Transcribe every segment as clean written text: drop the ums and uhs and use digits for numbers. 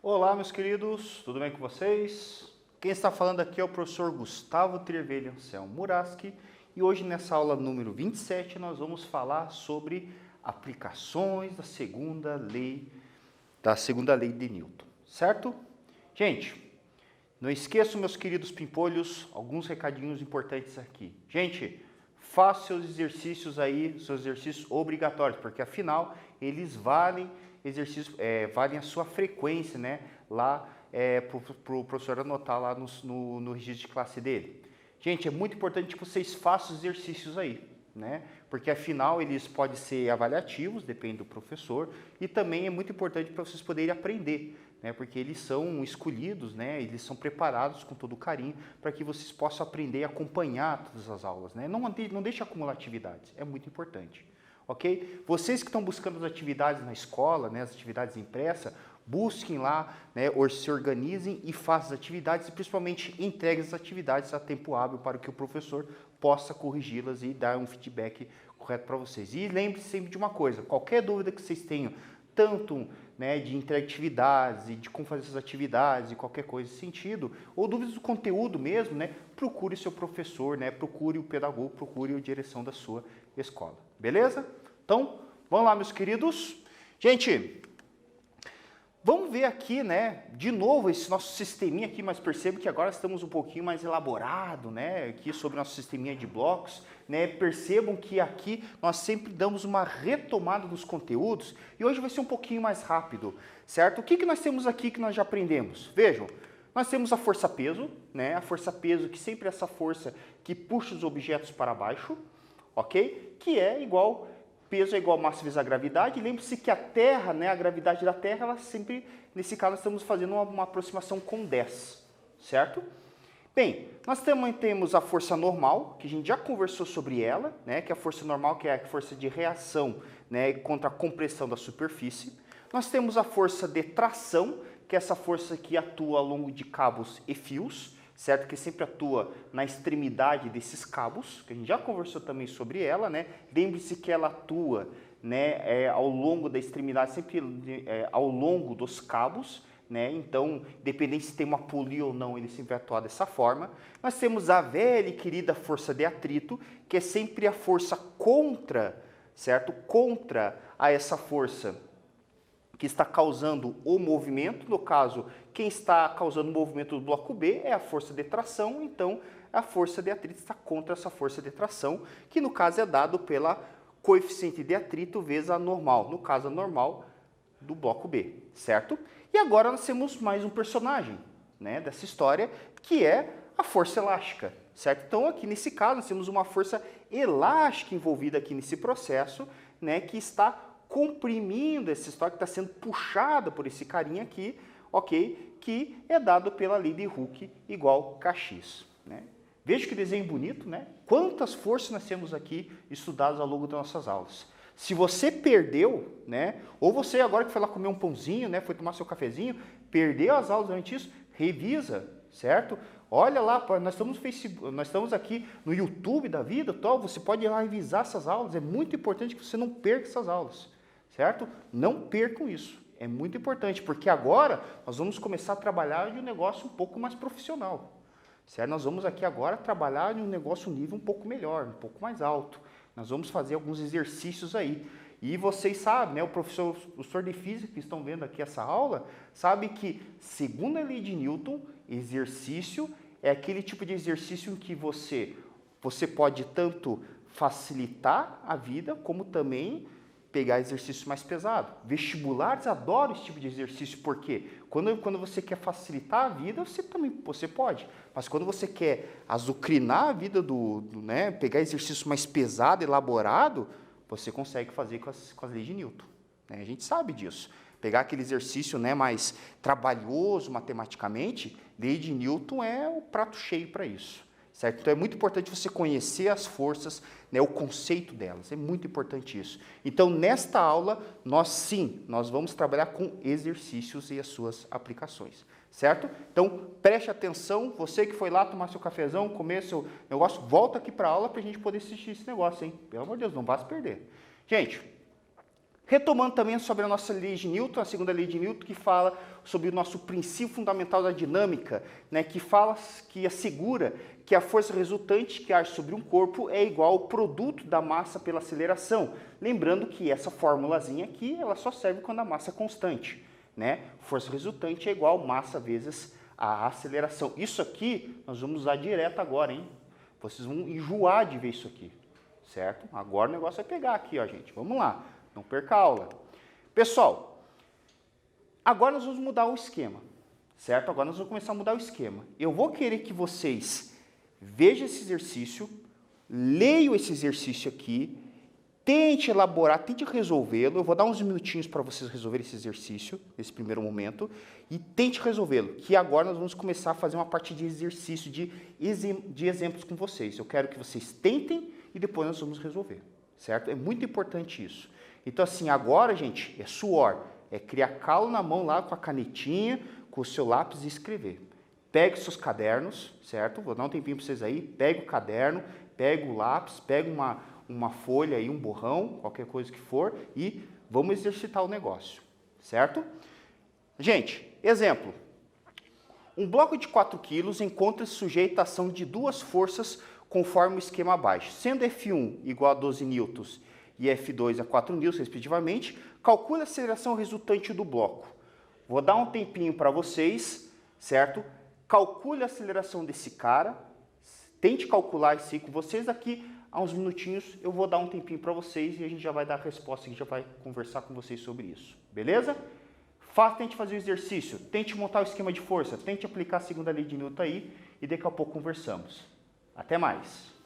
Olá, meus queridos, tudo bem com vocês? Quem está falando aqui é o professor Gustavo Trievelli Anselmo Muraski e hoje nessa aula número 27 nós vamos falar sobre aplicações da segunda lei de Newton, certo? Gente, não esqueçam, meus queridos pimpolhos, alguns recadinhos importantes aqui. Gente, faça seus exercícios aí, seus exercícios obrigatórios, porque afinal eles valem valem a sua frequência, né? Lá para o professor anotar lá no registro de classe dele. Gente, é muito importante que vocês façam os exercícios aí, né? Porque afinal eles podem ser avaliativos, depende do professor, e também é muito importante para vocês poderem aprender, né? Porque eles são escolhidos, né? Eles são preparados com todo carinho para que vocês possam aprender e acompanhar todas as aulas, né? Não deixe acumular atividades, é muito importante. Ok? Vocês que estão buscando as atividades na escola, né, as atividades impressas, busquem lá, né, se organizem e façam as atividades e principalmente entreguem as atividades a tempo hábil para que o professor possa corrigi-las e dar um feedback correto para vocês. E lembre-se sempre de uma coisa, qualquer dúvida que vocês tenham, tanto, né, de entrega de atividades e de como fazer essas atividades e qualquer coisa nesse sentido, ou dúvidas do conteúdo mesmo, né, procure seu professor, né, procure o pedagogo, procure a direção da sua escola. Beleza? Então, vamos lá, meus queridos. Gente, vamos ver aqui, né, de novo esse nosso sisteminha aqui, mas perceba que agora estamos um pouquinho mais elaborado, né, aqui sobre nosso sisteminha de blocos, né, percebam que aqui nós sempre damos uma retomada dos conteúdos e hoje vai ser um pouquinho mais rápido, certo? O que nós temos aqui que nós já aprendemos? Vejam, nós temos a força-peso, né, a força-peso que sempre é essa força que puxa os objetos para baixo, ok? Que é igual... Peso é igual a massa vezes a gravidade. Lembre-se que a Terra, né, a gravidade da Terra, ela sempre, nesse caso, nós estamos fazendo uma aproximação com 10, certo? Bem, nós também temos a força normal, que a gente já conversou sobre ela, né, que é a força normal, que é a força de reação, né, contra a compressão da superfície. Nós temos a força de tração, que é essa força que atua ao longo de cabos e fios, certo? Que sempre atua na extremidade desses cabos, que a gente já conversou também sobre ela, né? Lembre-se que ela atua, né, ao longo da extremidade, sempre ao longo dos cabos, né? Então, independente se tem uma polia ou não, ele sempre vai atuar dessa forma. Nós temos a velha e querida força de atrito, que é sempre a força contra, certo? Contra a essa força que está causando o movimento. No caso, quem está causando o movimento do bloco B é a força de tração, então a força de atrito está contra essa força de tração, que no caso é dado pela coeficiente de atrito vezes a normal, no caso a normal do bloco B, certo? E agora nós temos mais um personagem, né, dessa história, que é a força elástica, certo? Então aqui nesse caso nós temos uma força elástica envolvida aqui nesse processo, né, que está comprimindo essa história, que está sendo puxada por esse carinha aqui, ok? Que é dado pela lei de Hooke igual Kx, né? Veja que desenho bonito, né? Quantas forças nós temos aqui estudadas ao longo das nossas aulas. Se você perdeu, né? Ou você agora que foi lá comer um pãozinho, né? Foi tomar seu cafezinho, perdeu as aulas durante isso, revisa, certo? Olha lá, nós estamos no Facebook, nós estamos aqui no YouTube da vida, tal, você pode ir lá revisar essas aulas, é muito importante que você não perca essas aulas, certo? Não percam isso, é muito importante, porque agora nós vamos começar a trabalhar de um negócio um pouco mais profissional, certo? Nós vamos aqui agora trabalhar de um negócio um nível um pouco melhor, um pouco mais alto, nós vamos fazer alguns exercícios aí, e vocês sabem, né, o professor de física que estão vendo aqui essa aula, sabe que, segundo a lei de Newton, exercício é aquele tipo de exercício em que você pode tanto facilitar a vida, como também pegar exercício mais pesado. Vestibulares adoram esse tipo de exercício, porque quando você quer facilitar a vida, você pode. Mas quando você quer azucrinar a vida né, pegar exercício mais pesado, elaborado, você consegue fazer com as leis de Newton, né? A gente sabe disso. Pegar aquele exercício, né, mais trabalhoso matematicamente, lei de Newton é o prato cheio para isso, certo? Então é muito importante você conhecer as forças, né, o conceito delas, é muito importante isso. Então nesta aula, nós vamos trabalhar com exercícios e as suas aplicações, certo? Então, preste atenção, você que foi lá tomar seu cafezão, comer seu negócio, volta aqui para a aula para a gente poder assistir esse negócio, hein? Pelo amor de Deus, não vá se perder. Gente, retomando também sobre a nossa lei de Newton, a segunda lei de Newton, que fala sobre o nosso princípio fundamental da dinâmica, né, que assegura que a força resultante que age sobre um corpo é igual ao produto da massa pela aceleração. Lembrando que essa formulazinha aqui, ela só serve quando a massa é constante, né? Força resultante é igual massa vezes a aceleração. Isso aqui nós vamos usar direto agora, hein? Vocês vão enjoar de ver isso aqui, certo? Agora o negócio vai pegar aqui, ó, gente. Vamos lá. Não perca a aula. Pessoal, agora nós vamos mudar o esquema, certo? Agora nós vamos começar a mudar o esquema. Eu vou querer que vocês vejam esse exercício, leiam esse exercício aqui, tente elaborar, tente resolvê-lo. Eu vou dar uns minutinhos para vocês resolverem esse exercício, nesse primeiro momento, e tente resolvê-lo, que agora nós vamos começar a fazer uma parte de exercício, de exemplos com vocês. Eu quero que vocês tentem e depois nós vamos resolver, certo? É muito importante isso. Então, assim, agora, gente, é suor. É criar calo na mão lá com a canetinha, com o seu lápis e escrever. Pegue seus cadernos, certo? Vou dar um tempinho para vocês aí. Pegue o caderno, pegue o lápis, pegue uma folha aí, um borrão, qualquer coisa que for, e vamos exercitar o negócio, certo? Gente, exemplo. Um bloco de 4 kg encontra-se sujeito à ação de duas forças conforme o esquema abaixo. Sendo F1 igual a 12 newtons e F2 a 4 newtons, respectivamente, calcule a aceleração resultante do bloco. Vou dar um tempinho para vocês, certo? Calcule a aceleração desse cara, tente calcular isso aí com vocês. Daqui a uns minutinhos eu vou dar um tempinho para vocês e a gente já vai dar a resposta, a gente já vai conversar com vocês sobre isso, beleza? Tente fazer o exercício, tente montar o esquema de força, tente aplicar a segunda lei de Newton aí e daqui a pouco conversamos. Até mais!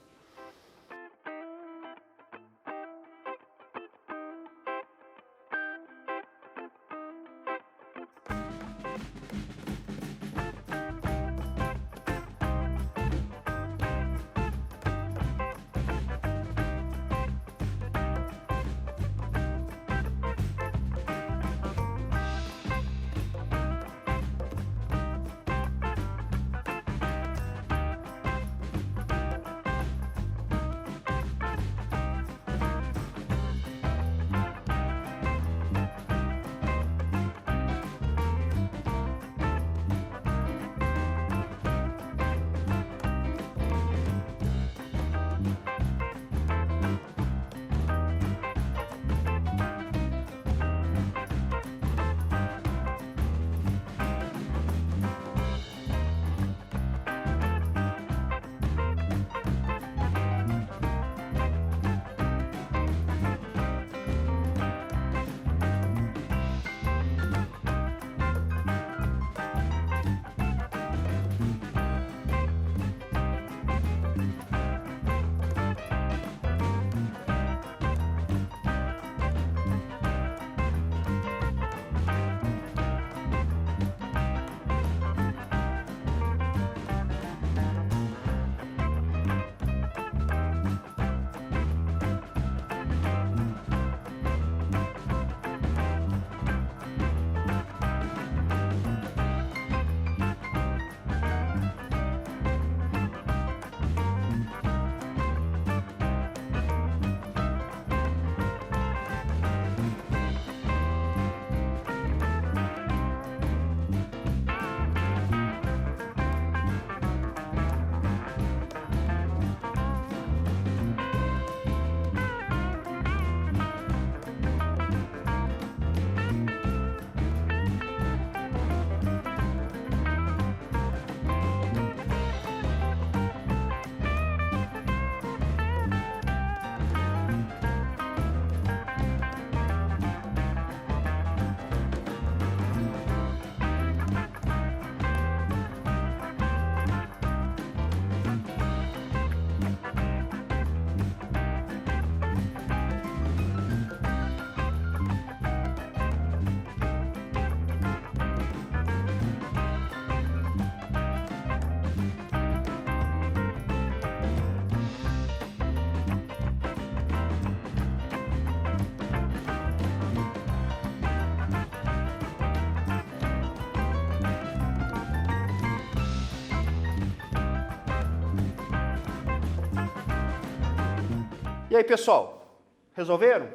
E aí, pessoal, resolveram?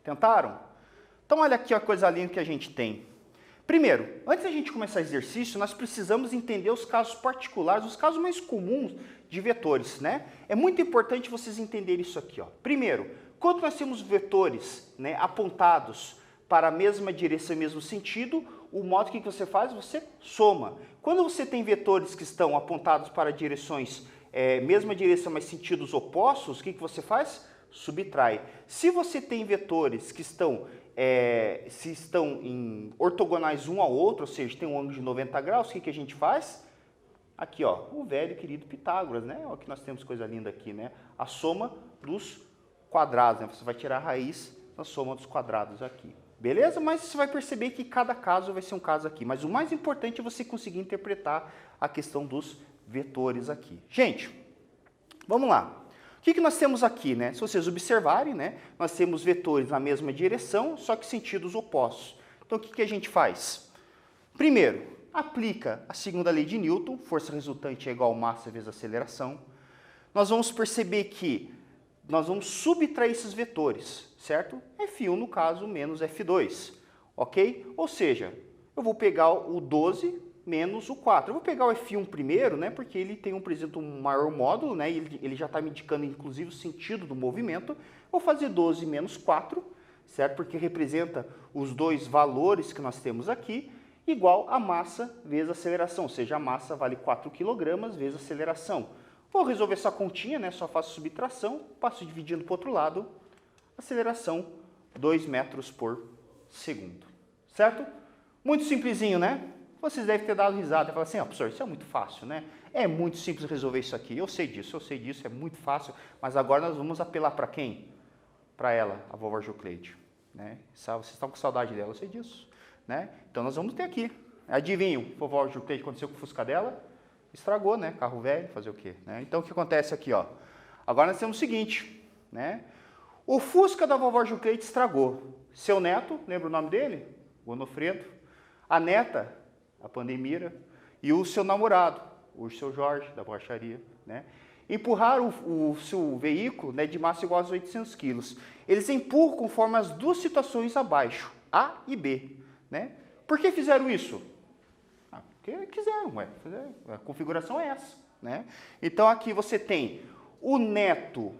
Tentaram? Então, olha aqui a coisa linda que a gente tem. Primeiro, antes da gente começar o exercício, nós precisamos entender os casos particulares, os casos mais comuns de vetores, né? É muito importante vocês entenderem isso aqui, ó. Primeiro, quando nós temos vetores, né, apontados para a mesma direção e mesmo sentido, o modo que você faz, você soma. Quando você tem vetores que estão apontados para direções, mesma direção, mas sentidos opostos, o que você faz? Subtrai. Se você tem vetores que estão em ortogonais um ao outro, ou seja, tem um ângulo de 90 graus, o que a gente faz? Aqui, ó, o velho querido Pitágoras, né? Olha que nós temos coisa linda aqui, né? A soma dos quadrados, né? Você vai tirar a raiz da soma dos quadrados aqui. Beleza? Mas você vai perceber que cada caso vai ser um caso aqui. Mas o mais importante é você conseguir interpretar a questão dos vetores aqui. Gente, vamos lá. O que nós temos aqui, né? Se vocês observarem, né? Nós temos vetores na mesma direção, só que sentidos opostos. Então, o que a gente faz? Primeiro, aplica a segunda lei de Newton, força resultante é igual a massa vezes aceleração. Nós vamos perceber que nós vamos subtrair esses vetores, certo? F1, no caso, menos F2, ok? Ou seja, eu vou pegar o 12 menos o 4. Eu vou pegar o F1 primeiro, né? Porque ele tem um maior módulo, né? Ele já está me indicando, inclusive, o sentido do movimento. Vou fazer 12 menos 4, certo? Porque representa os dois valores que nós temos aqui, igual a massa vezes a aceleração. Ou seja, a massa vale 4 kg vezes a aceleração. Vou resolver essa continha, né? Só faço subtração, passo dividindo para o outro lado, aceleração 2 metros por segundo, certo? Muito simplesinho, né? Vocês devem ter dado risada e falar assim, professor, isso é muito fácil, né? É muito simples resolver isso aqui. Eu sei disso, é muito fácil, mas agora nós vamos apelar para quem? Para ela, a vovó Euclide, né? Vocês estão com saudade dela, eu sei disso, né? Então nós vamos ter aqui. Adivinham, vovó Euclide, aconteceu com o Fusca dela? Estragou, né? Carro velho, fazer o quê? Né? Então, o que acontece aqui, ó? Agora nós temos o seguinte, né? O Fusca da vovó Euclide estragou. Seu neto, lembra o nome dele? Gonofredo. A neta, a Pandemira. E o seu namorado, o seu Jorge, da borracharia, né? Empurraram o seu veículo, né, de massa igual a 800 quilos. Eles empurram conforme as duas situações abaixo, A e B, né? Por que fizeram isso? Porque quiseram, a configuração é essa, né? Então aqui você tem o neto,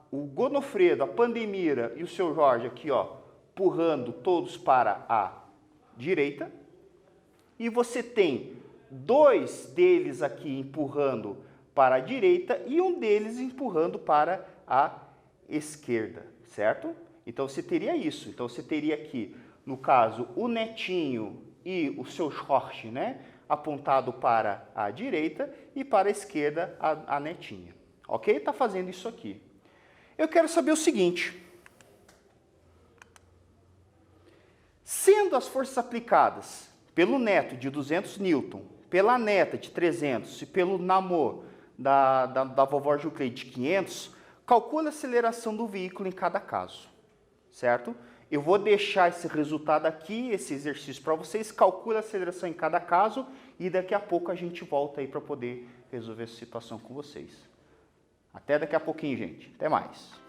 o Gonofredo, a Pandemira e o seu Jorge aqui, ó, empurrando todos para a direita. E você tem dois deles aqui empurrando para a direita e um deles empurrando para a esquerda, certo? Então você teria isso. Então você teria aqui, no caso, o netinho e o seu Jorge, né, apontado para a direita e para a esquerda a netinha. Ok? Está fazendo isso aqui. Eu quero saber o seguinte. Sendo as forças aplicadas pelo neto de 200 Newton, pela neta de 300 e pelo namor da vovó Euclide de 500, calcule a aceleração do veículo em cada caso, certo? Eu vou deixar esse resultado aqui, esse exercício para vocês, calcule a aceleração em cada caso e daqui a pouco a gente volta aí para poder resolver essa situação com vocês. Até daqui a pouquinho, gente. Até mais.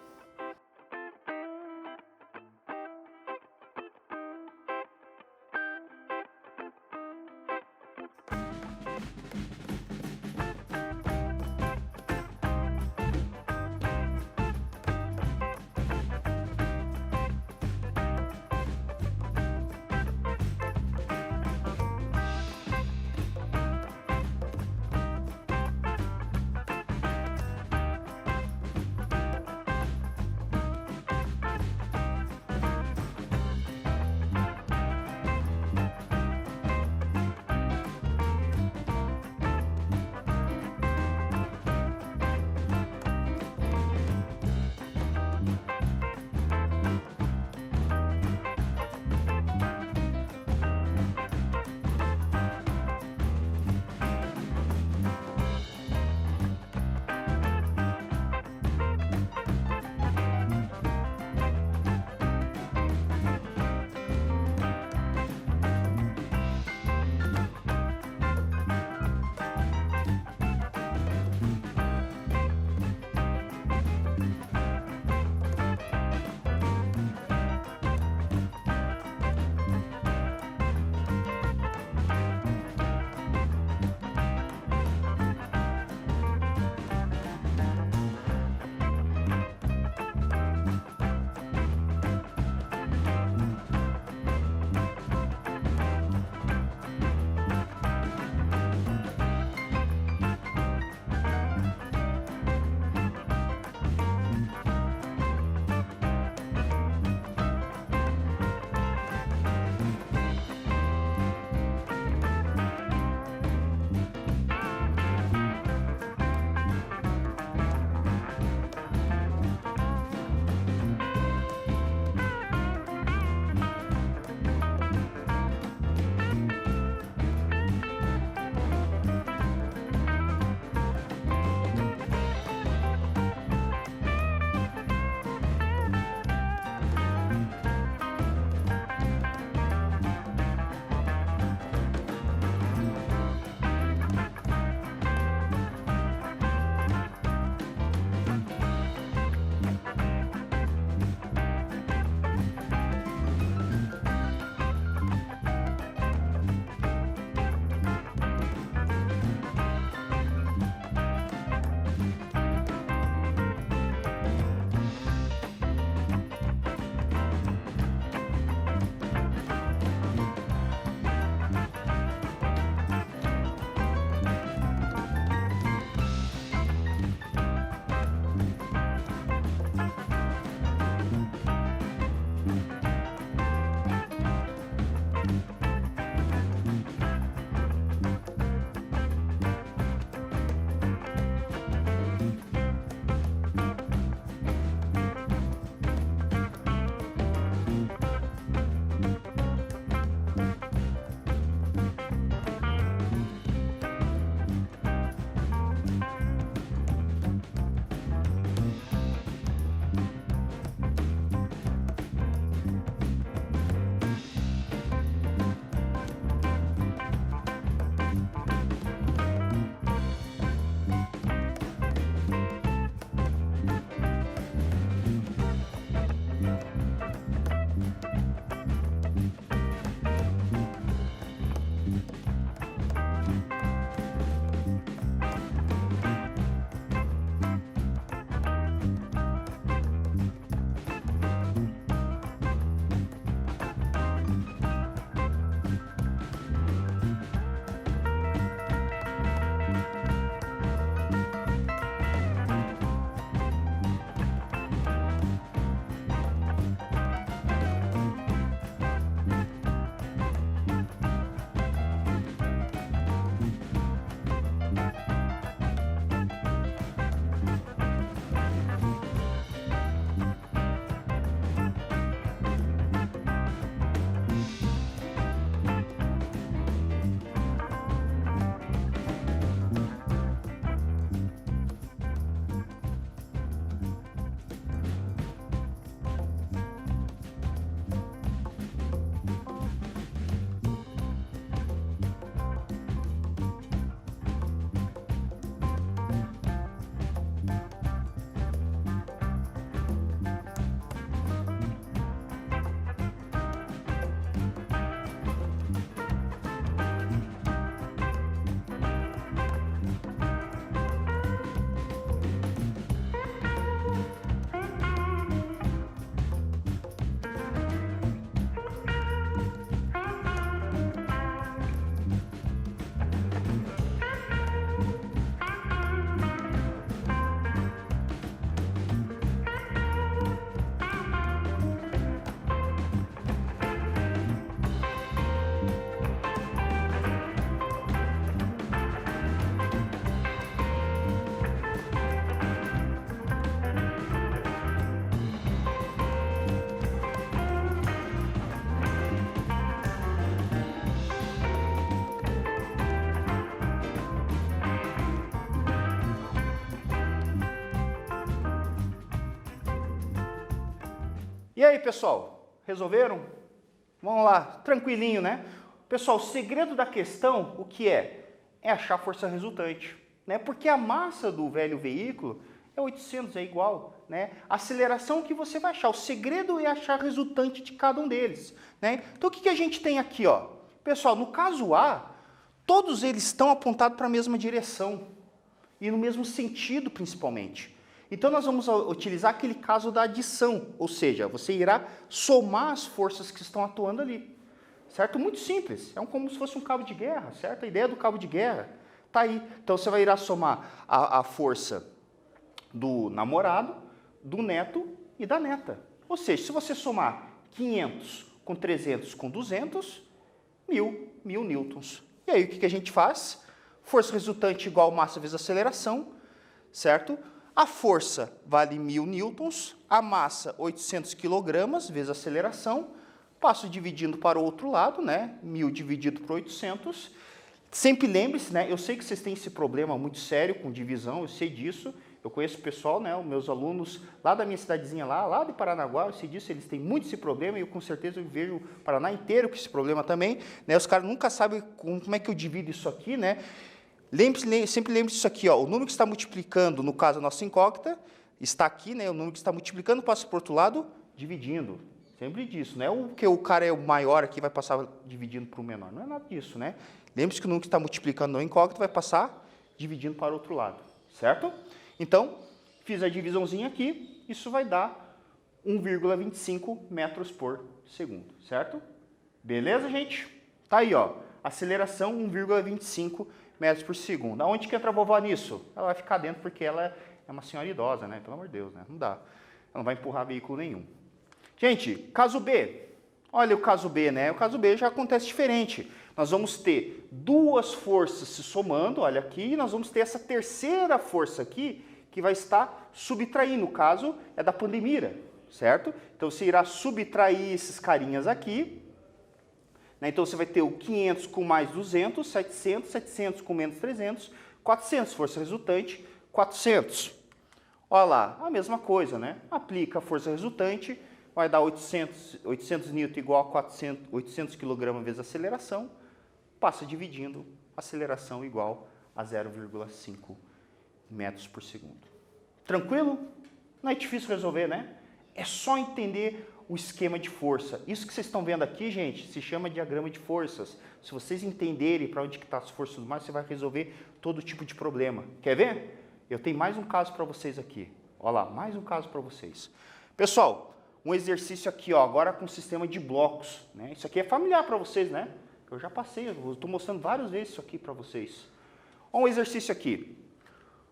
E aí, pessoal, resolveram? Vamos lá, tranquilinho, né? Pessoal, o segredo da questão, o que é? É achar a força resultante, né? Porque a massa do velho veículo é 800, é igual, né? A aceleração que você vai achar, o segredo é achar a resultante de cada um deles, né? Então, o que a gente tem aqui, ó? Pessoal, no caso A, todos eles estão apontados para a mesma direção e no mesmo sentido, principalmente. Então, nós vamos utilizar aquele caso da adição, ou seja, você irá somar as forças que estão atuando ali, certo? Muito simples, é como se fosse um cabo de guerra, certo? A ideia do cabo de guerra está aí. Então, você vai irá somar a força do namorado, do neto e da neta. Ou seja, se você somar 500 com 300 com 200, 1000 newtons. E aí, o que a gente faz? Força resultante igual massa vezes aceleração, certo? A força vale 1000 newtons, a massa 800 quilogramas vezes a aceleração, passo dividindo para o outro lado, né? 1000 dividido por 800. Sempre lembre-se, né? Eu sei que vocês têm esse problema muito sério com divisão, eu sei disso. Eu conheço o pessoal, né? Os meus alunos lá da minha cidadezinha lá de Paranaguá, eu sei disso, eles têm muito esse problema e eu com certeza eu vejo o Paraná inteiro com esse problema também, né? Os caras nunca sabem como é que eu divido isso aqui, né? Sempre lembre disso aqui, ó, o número que está multiplicando, no caso a nossa incógnita, está aqui, né, o número que está multiplicando passa para o outro lado, dividindo. Sempre disso, não é o que o cara é o maior aqui vai passar dividindo para o menor, não é nada disso, né? Lembre-se que o número que está multiplicando no incógnito vai passar dividindo para o outro lado, certo? Então, fiz a divisãozinha aqui, isso vai dar 1,25 metros por segundo, certo? Beleza, gente? Tá aí, ó, aceleração 1,25 metros por segundo. Aonde que entra a vovó nisso? Ela vai ficar dentro porque ela é uma senhora idosa, né? Pelo amor de Deus, né? Não dá. Ela não vai empurrar veículo nenhum. Gente, caso B. Olha o caso B, né? O caso B já acontece diferente. Nós vamos ter duas forças se somando, olha aqui, e nós vamos ter essa terceira força aqui que vai estar subtraindo. No caso, é da pandemia, certo? Então, você irá subtrair esses carinhas aqui. Então, você vai ter o 500 com mais 200, 700, 700 com menos 300, 400, força resultante, 400. Olha lá, a mesma coisa, né? Aplica a força resultante, vai dar 800 newton igual a 800 kg vezes a aceleração, passa dividindo, aceleração igual a 0,5 metros por segundo. Tranquilo? Não é difícil resolver, né? É só entender o esquema de força. Isso que vocês estão vendo aqui, gente, se chama diagrama de forças. Se vocês entenderem para onde estão as forças do mar, você vai resolver todo tipo de problema. Quer ver? Eu tenho mais um caso para vocês aqui. Olha lá, mais um caso para vocês. Pessoal, um exercício aqui, ó, agora com sistema de blocos, né? Isso aqui é familiar para vocês, né? Eu já passei, eu estou mostrando várias vezes isso aqui para vocês. Olha um exercício aqui.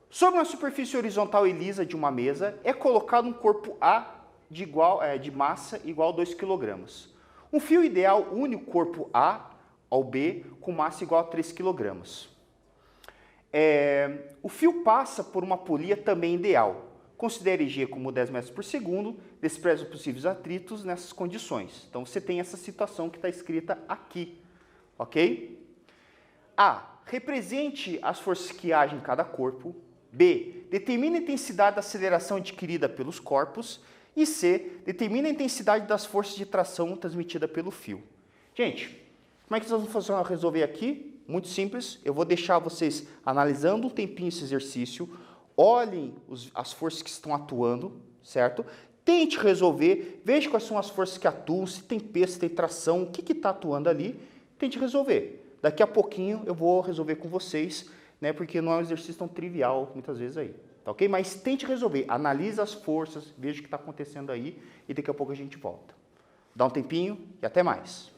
Sobre uma superfície horizontal e lisa de uma mesa, é colocado um corpo A de massa igual a 2 kg. Um fio ideal une o corpo A ao B com massa igual a 3 kg. O fio passa por uma polia também ideal. Considere G como 10 metros por segundo, despreze os possíveis atritos nessas condições. Então, você tem essa situação que está escrita aqui, ok? A. Represente as forças que agem em cada corpo. B. Determine a intensidade da aceleração adquirida pelos corpos. E C. Determine a intensidade das forças de tração transmitida pelo fio. Gente, como é que nós vamos resolver aqui? Muito simples. Eu vou deixar vocês analisando um tempinho esse exercício. Olhem as forças que estão atuando, certo? Tente resolver. Veja quais são as forças que atuam, se tem peso, se tem tração, o que está atuando ali. Tente resolver. Daqui a pouquinho eu vou resolver com vocês, né? Porque não é um exercício tão trivial, muitas vezes aí. Tá ok? Mas tente resolver, analise as forças, veja o que está acontecendo aí e daqui a pouco a gente volta. Dá um tempinho e até mais.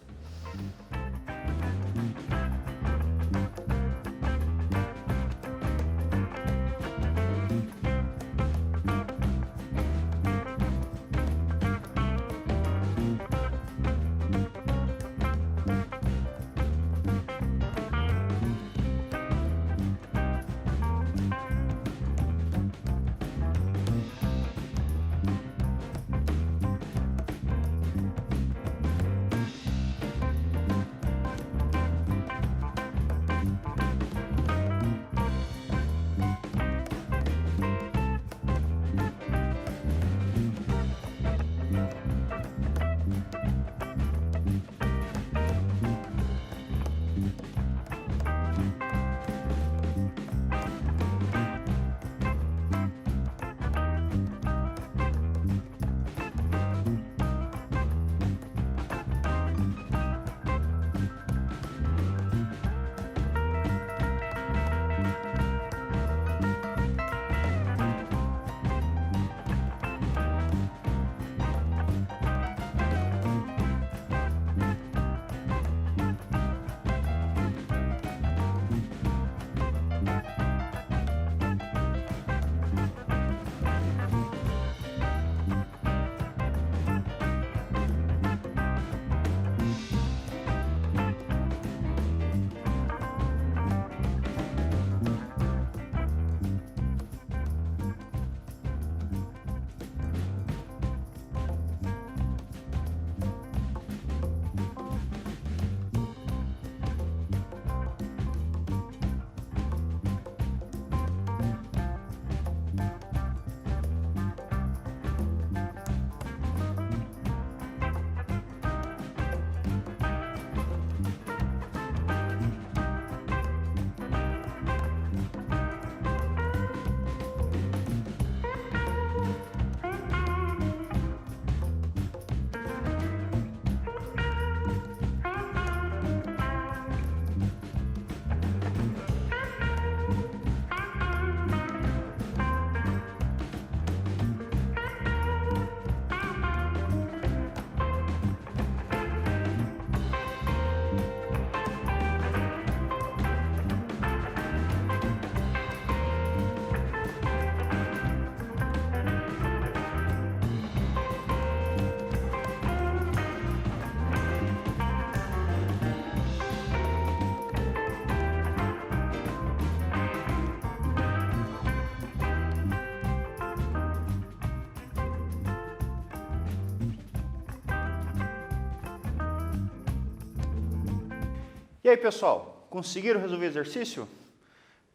E aí, pessoal, conseguiram resolver o exercício?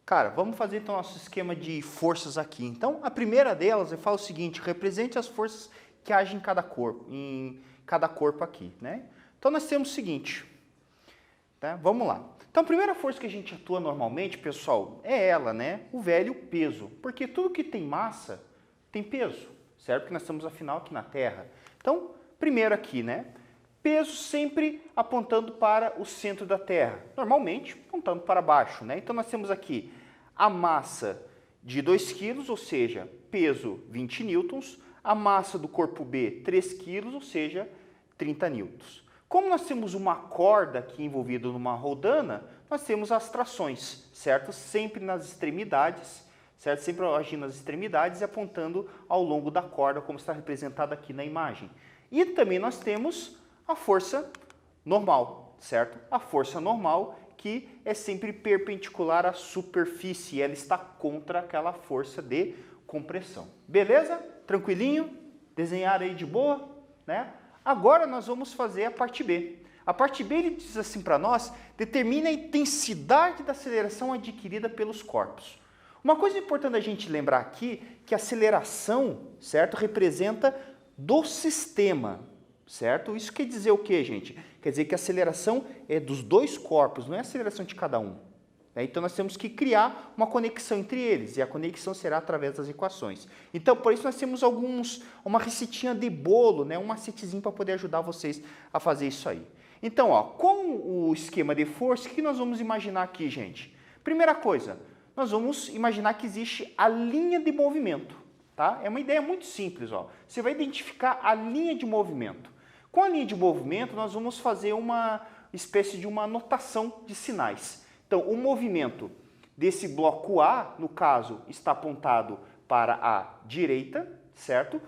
Cara, vamos fazer então nosso esquema de forças aqui. Então, a primeira delas, eu falo o seguinte, represente as forças que agem em cada corpo aqui, né? Então, nós temos o seguinte, tá? Vamos lá. Então, a primeira força que a gente atua normalmente, pessoal, é ela, né? O velho peso. Porque tudo que tem massa tem peso, certo? Porque nós estamos, afinal, aqui na Terra. Então, primeiro aqui, né? Peso sempre apontando para o centro da Terra, normalmente apontando para baixo, né? Então, nós temos aqui a massa de 2 kg, ou seja, peso 20 newtons, a massa do corpo B 3 kg, ou seja, 30 newtons. Como nós temos uma corda aqui envolvida numa rodana, nós temos as trações, certo? Sempre nas extremidades, certo? Sempre agindo nas extremidades e apontando ao longo da corda, como está representado aqui na imagem. E também nós temos a força normal, certo? A força normal que é sempre perpendicular à superfície, ela está contra aquela força de compressão. Beleza? Tranquilinho? Desenhar aí de boa, né? Agora nós vamos fazer a parte B. A parte B, ele diz assim para nós, determina a intensidade da aceleração adquirida pelos corpos. Uma coisa importante a gente lembrar aqui, que a aceleração, certo, representa do sistema, certo? Isso quer dizer o quê, gente? Quer dizer que a aceleração é dos dois corpos, não é a aceleração de cada um. Então, nós temos que criar uma conexão entre eles, e a conexão será através das equações. Então, por isso, nós temos uma receitinha de bolo, né? Um macetezinho para poder ajudar vocês a fazer isso aí. Então, ó, com o esquema de força, o que nós vamos imaginar aqui, gente? Primeira coisa, nós vamos imaginar que existe a linha de movimento, tá? É uma ideia muito simples, ó. Você vai identificar a linha de movimento. Com a linha de movimento, nós vamos fazer uma espécie de uma anotação de sinais. Então, o movimento desse bloco A, no caso, está apontado para a direita, certo?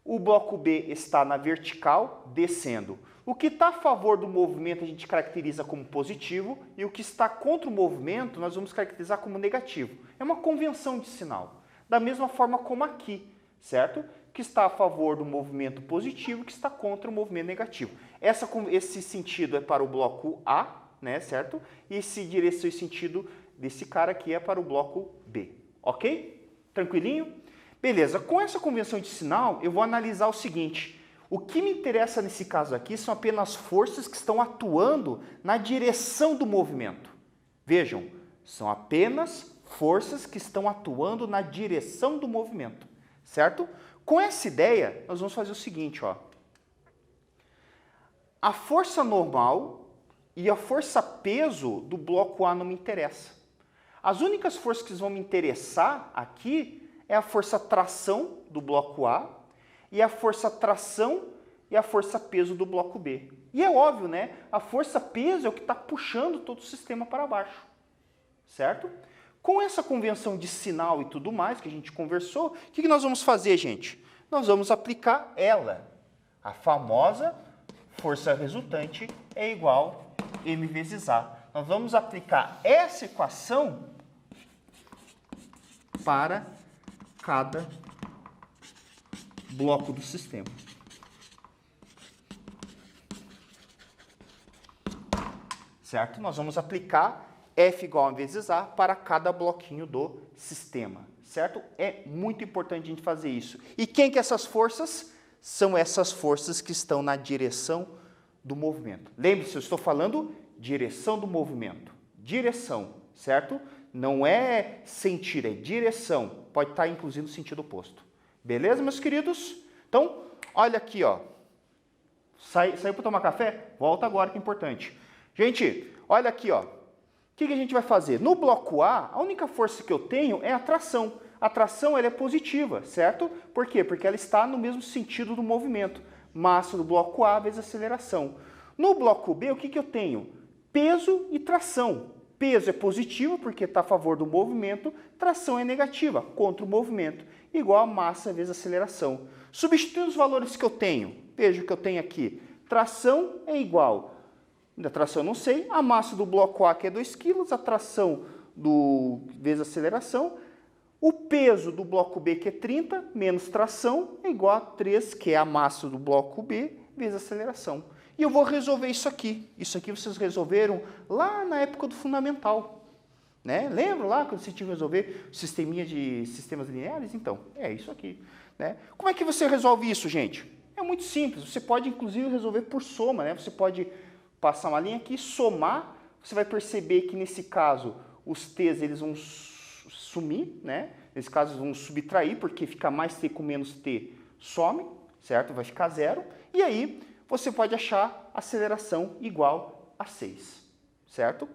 O bloco B está na vertical, descendo. O que está a favor do movimento a gente caracteriza como positivo e o que está contra o movimento nós vamos caracterizar como negativo. É uma convenção de sinal. Da mesma forma como aqui, certo? Que está a favor do movimento positivo, que está contra o movimento negativo. Esse sentido é para o bloco A, né, certo? E esse sentido desse cara aqui é para o bloco B, ok? Tranquilinho? Beleza, com essa convenção de sinal, eu vou analisar o seguinte. O que me interessa nesse caso aqui são apenas forças que estão atuando na direção do movimento. Vejam, são apenas forças que estão atuando na direção do movimento, certo? Com essa ideia, nós vamos fazer o seguinte, ó. A força normal e a força peso do bloco A não me interessa. As únicas forças que vão me interessar aqui é a força tração do bloco A e a força tração e a força peso do bloco B. E é óbvio, né? A força peso é o que está puxando todo o sistema para baixo, certo? Com essa convenção de sinal e tudo mais que a gente conversou, o que nós vamos fazer, gente? Nós vamos aplicar ela. A famosa força resultante é igual M vezes A. Nós vamos aplicar essa equação para cada bloco do sistema. Certo? Nós vamos aplicar F igual a M vezes A para cada bloquinho do sistema. Certo? É muito importante a gente fazer isso. E quem que é essas forças? São essas forças que estão na direção do movimento. Lembre-se, eu estou falando direção do movimento. Direção, certo? Não é sentir, é direção. Pode estar, inclusive, no sentido oposto. Beleza, meus queridos? Então, olha aqui, ó. Saiu para tomar café? Volta agora, que é importante. Gente, olha aqui, ó. O que a gente vai fazer? No bloco A, a única força que eu tenho é a tração. A tração ela é positiva, certo? Por quê? Porque ela está no mesmo sentido do movimento. Massa do bloco A vezes aceleração. No bloco B, o que eu tenho? Peso e tração. Peso é positivo, porque está a favor do movimento. Tração é negativa, contra o movimento. Igual a massa vezes aceleração. Substituindo os valores que eu tenho. Veja o que eu tenho aqui. Tração é igual. Da tração eu não sei. A massa do bloco A, que é 2 kg. A tração vezes aceleração. O peso do bloco B, que é 30, menos tração, é igual a 3, que é a massa do bloco B, vezes a aceleração. e eu vou resolver isso aqui. Isso aqui vocês resolveram lá na época do fundamental. Né? Lembra lá quando você tinha que resolver sisteminha de sistemas lineares? Então, é isso aqui. Né? Como é que você resolve isso, gente? É muito simples. Você pode, inclusive, resolver por soma. Né? Você pode passar uma linha aqui, somar. Você vai perceber que, nesse caso, os t's eles vão sumir. Né? Nesse caso, eles vão subtrair, porque fica mais t com menos t, some, certo? Vai ficar zero. E aí, você pode achar a aceleração igual a 6, certo?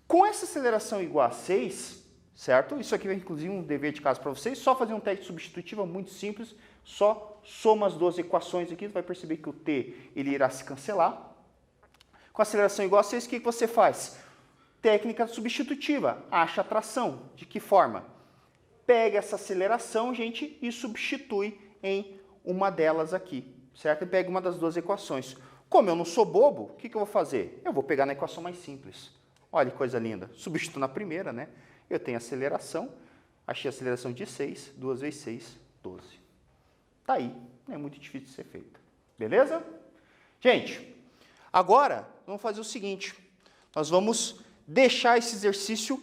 Com essa aceleração igual a 6, certo? Isso aqui é inclusive um dever de casa para vocês, só fazer um teste substitutivo muito simples, só soma as duas equações aqui, você vai perceber que o t ele irá se cancelar. Com a aceleração igual a 6, o que você faz? Técnica substitutiva, acha a tração. De que forma? Pega essa aceleração, gente, e substitui em uma delas aqui, certo? E pega uma das duas equações. Como eu não sou bobo, o que eu vou fazer? Eu vou pegar na equação mais simples. Olha que coisa linda. Substituo na primeira, né? Eu tenho aceleração. Achei a aceleração de 6. 2 vezes 6, 12. Tá aí. Não é muito difícil de ser feita. Beleza? Gente, agora vamos fazer o seguinte. Nós vamos deixar esse exercício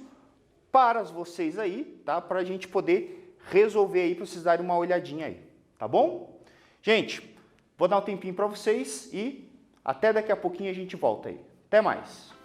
para vocês aí, tá? Para a gente poder resolver aí, para vocês darem uma olhadinha aí. Tá bom? Gente, vou dar um tempinho para vocês e até daqui a pouquinho a gente volta aí. Até mais.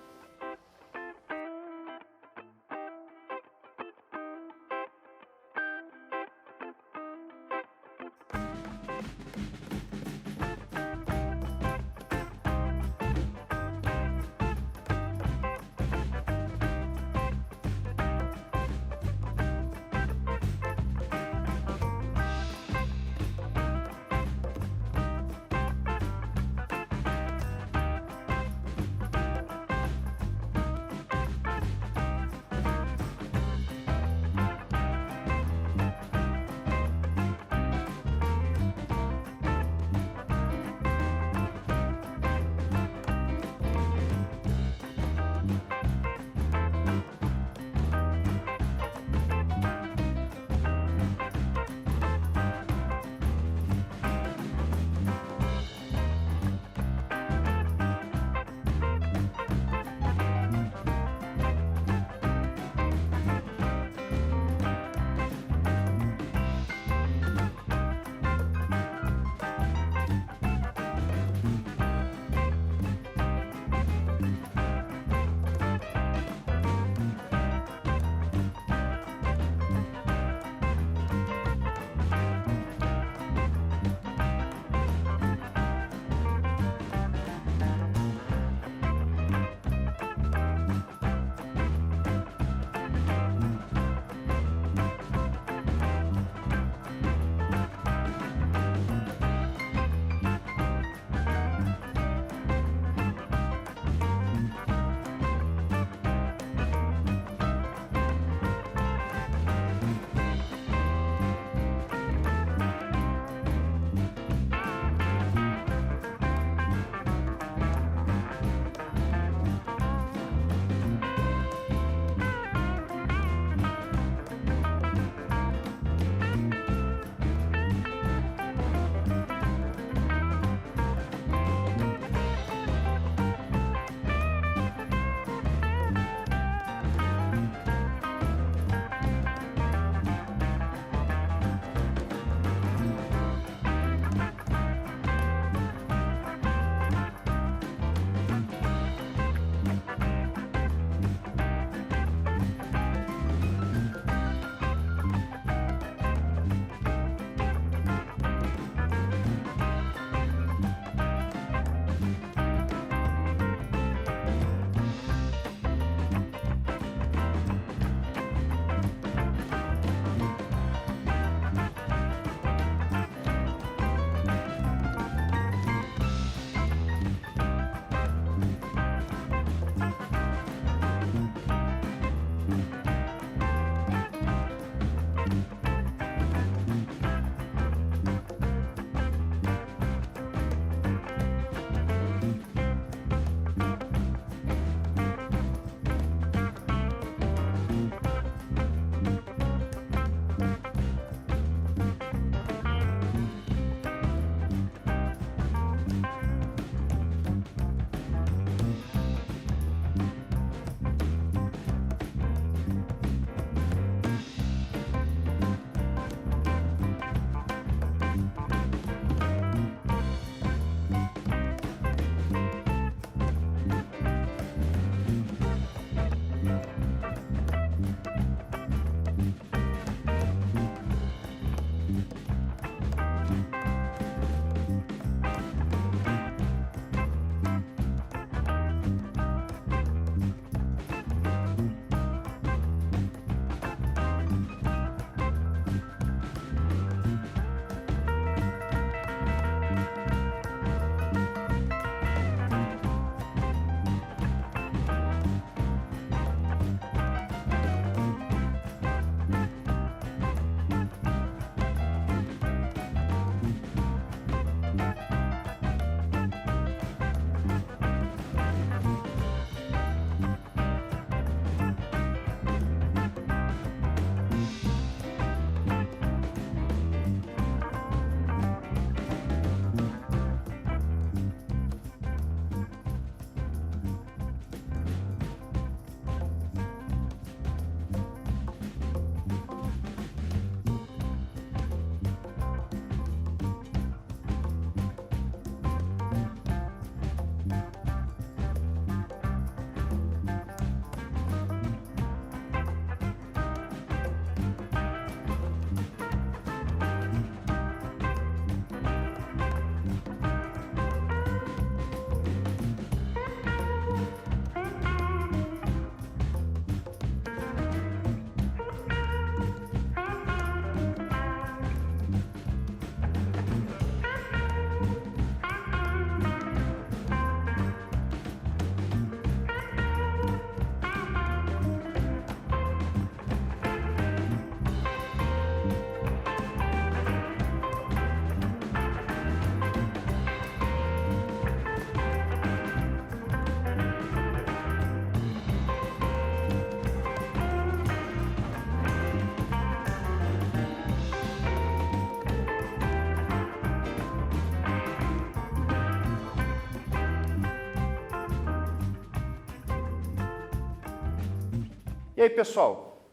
aí, pessoal?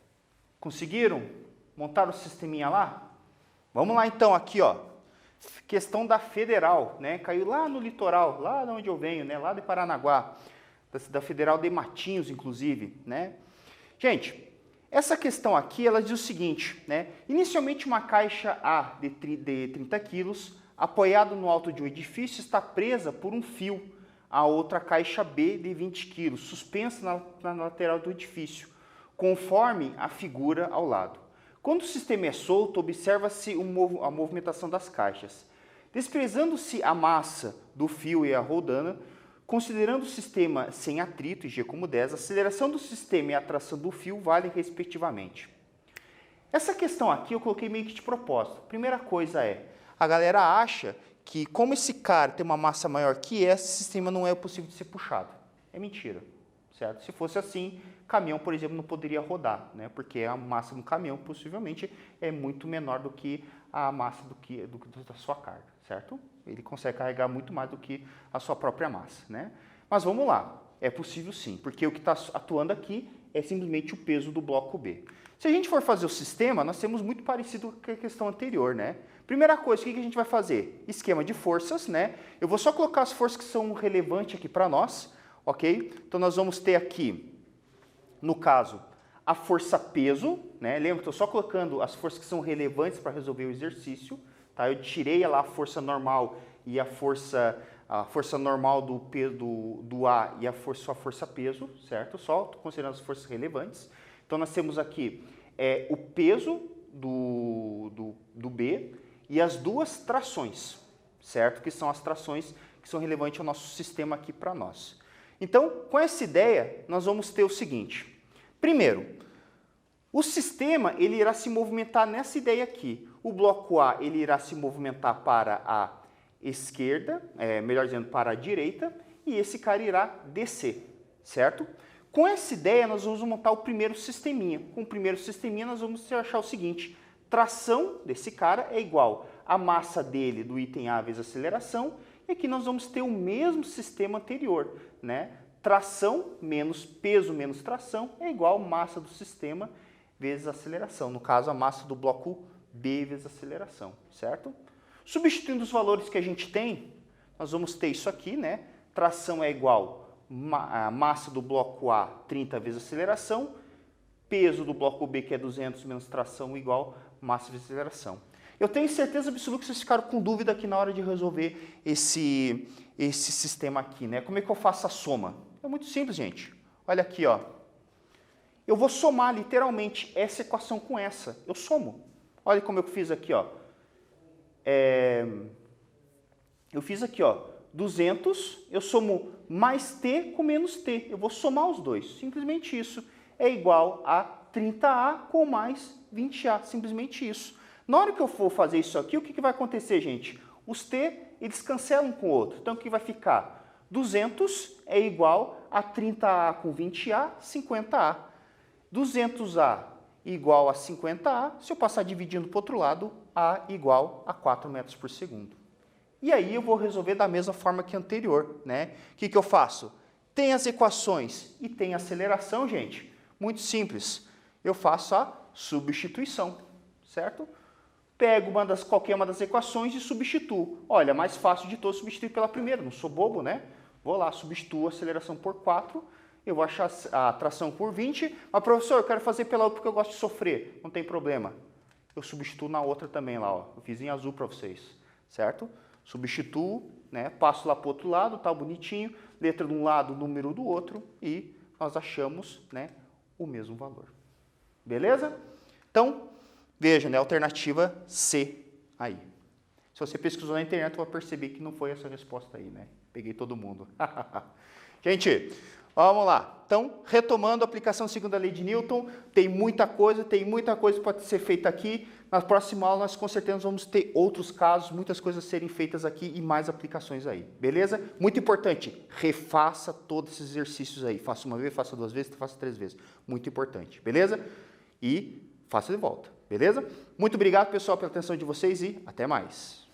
Conseguiram montar o sisteminha lá? Vamos lá então, aqui, ó. Questão da Federal, né? Caiu lá no litoral, lá de onde eu venho, né? Lá de Paranaguá, da Federal de Matinhos, inclusive, né? Gente, essa questão aqui, ela diz o seguinte, né? Inicialmente uma caixa A de 30 quilos, apoiada no alto de um edifício, está presa por um fio a outra caixa B de 20 quilos, suspensa na lateral do edifício, conforme a figura ao lado. Quando o sistema é solto, observa-se a movimentação das caixas. Desprezando-se a massa do fio e a roldana, considerando o sistema sem atrito, G como 10, a aceleração do sistema e a tração do fio valem respectivamente. Essa questão aqui eu coloquei meio que de propósito. Primeira coisa é, a galera acha que como esse cara tem uma massa maior que esse sistema não é possível de ser puxado. É mentira, certo? Se fosse assim, caminhão, por exemplo, não poderia rodar, né? Porque a massa do caminhão possivelmente é muito menor do que a massa da sua carga, certo? Ele consegue carregar muito mais do que a sua própria massa, né? Mas vamos lá, é possível sim, porque o que está atuando aqui é simplesmente o peso do bloco B. Se a gente for fazer o sistema, nós temos muito parecido com a questão anterior, né? Primeira coisa, o que a gente vai fazer? Esquema de forças, né? Eu vou só colocar as forças que são relevantes aqui para nós, ok? Então nós vamos ter aqui, no caso, a força peso, né? Lembra que eu estou só colocando as forças que são relevantes para resolver o exercício, tá? Eu tirei lá a força normal e a força normal do peso do A e sua força peso, certo? Só estou considerando as forças relevantes. Então nós temos aqui o peso do B e as duas trações, certo? Que são as trações que são relevantes ao nosso sistema aqui para nós. Então, com essa ideia, nós vamos ter o seguinte. Primeiro, o sistema ele irá se movimentar nessa ideia aqui. O bloco A ele irá se movimentar para a esquerda, melhor dizendo, para a direita, e esse cara irá descer, certo? Com essa ideia, nós vamos montar o primeiro sisteminha. Com o primeiro sisteminha, nós vamos achar o seguinte. Tração desse cara é igual a massa dele, do item A, vezes aceleração, e aqui nós vamos ter o mesmo sistema anterior, né? Tração menos peso menos tração é igual a massa do sistema vezes aceleração. No caso, a massa do bloco B vezes aceleração, certo? Substituindo os valores que a gente tem, nós vamos ter isso aqui, né? Tração é igual a massa do bloco A, 30 vezes aceleração, peso do bloco B, que é 200, menos tração, igual massa vezes aceleração. Eu tenho certeza absoluta que vocês ficaram com dúvida aqui na hora de resolver esse sistema aqui, né? Como é que eu faço a soma? É muito simples, gente. Olha aqui, ó. Eu vou somar literalmente essa equação com essa. Eu somo. Olha como eu fiz aqui, ó. Eu fiz aqui, ó, 200, eu somo mais t com menos t. Eu vou somar os dois. Simplesmente isso. É igual a 30A com mais 20A. Simplesmente isso. Na hora que eu for fazer isso aqui, o que vai acontecer, gente? Os t, eles cancelam um com o outro. Então, o que vai ficar? 200 é igual a 30A com 20A, 50A. 200A igual a 50A. Se eu passar dividindo para o outro lado, A igual a 4 metros por segundo. E aí eu vou resolver da mesma forma que anterior, né? O que eu faço? Tem as equações e tem a aceleração, gente. Muito simples. Eu faço a substituição, certo? Pego qualquer uma das equações e substituo. Olha, mais fácil de todos substituir pela primeira, não sou bobo, né? Vou lá, substituo a aceleração por 4, eu vou achar a tração por 20. Mas, professor, eu quero fazer pela outra porque eu gosto de sofrer. Não tem problema. Eu substituo na outra também lá, ó. Eu fiz em azul para vocês, certo? Substituo, né? Passo lá para o outro lado, tá bonitinho. Letra de um lado, número do outro e nós achamos, né, o mesmo valor. Beleza? Então, veja, né, alternativa C aí. Se você pesquisou na internet, vai perceber que não foi essa resposta aí, né? Peguei todo mundo. Gente, vamos lá. Então, retomando a aplicação segundo a lei de Newton, tem muita coisa que pode ser feita aqui. Na próxima aula, nós com certeza vamos ter outros casos, muitas coisas serem feitas aqui e mais aplicações aí. Beleza? Muito importante, refaça todos esses exercícios aí. Faça uma vez, faça 2 vezes, faça 3 vezes. Muito importante. Beleza? E faça de volta. Beleza? Muito obrigado, pessoal, pela atenção de vocês e até mais.